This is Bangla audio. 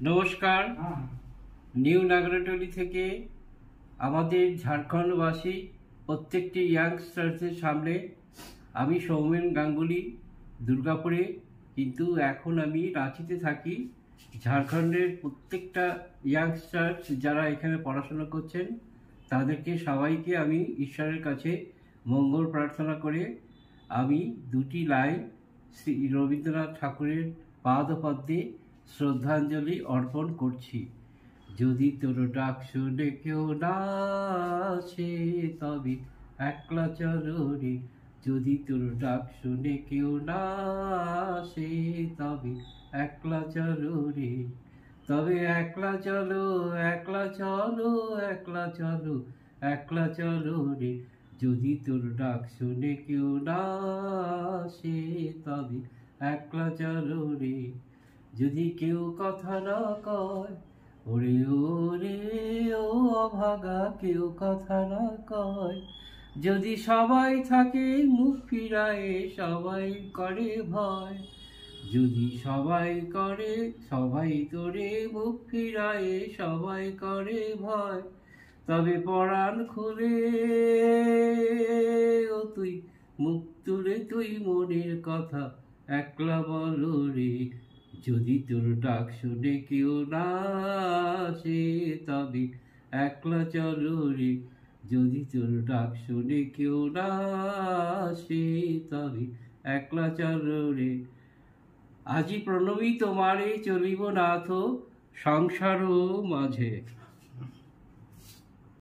নমস্কার। নিউ নাগরাটলি থেকে আমাদের ঝাড়খণ্ডবাসী প্রত্যেকটি ইয়াংস্টারদের সামনে আমি সৌমেন গাঙ্গুলি, দুর্গাপুরে, কিন্তু এখন আমি রাঁচিতে থাকি। ঝাড়খণ্ডের প্রত্যেকটা ইয়াংস্টার যারা এখানে পড়াশোনা করছেন তাদেরকে সবাইকে আমি ঈশ্বরের কাছে মঙ্গল প্রার্থনা করে আমি দুটি লাইন শ্রী রবীন্দ্রনাথ ঠাকুরের পাদপদ্মে শ্রদ্ধাঞ্জলি অর্পণ করছি। যদি তোর ডাক শুনে কেউ না আসে তবে একলা চলো রে, যদি তোর ডাক শুনে কেউ না আসে তবে একলা চলো রে, তবে একলা চলো, একলা চলো, একলা চলো, একলা চলো রে, যদি তোর ডাক শুনে কেউ না আসে তবে একলা চলো রে। যদি কেউ কথা না কয়, ওরে ওরে ও অভাগা, কেউ কথা না কয়, যদি সবাই থাকে মুখ ফিরায়ে, সবাই করে ভয়, যদি সবাই করে, সবাই তোরে মুখ ফিরায়ে, সবাই করে ভয়, তবে পরাণ খুলে ও তুই মুখ তুলে তুই মনের কথা একলা বলো রে, যদি তোর ডাক শুনে কেউ না আসে তবে একলা চলো রে, যদি তোর ডাক শুনে কেউ না আসে তবে একলা চলো রে। আজি প্রণবী তোমারে চলিব নাথ সংসার মাঝে।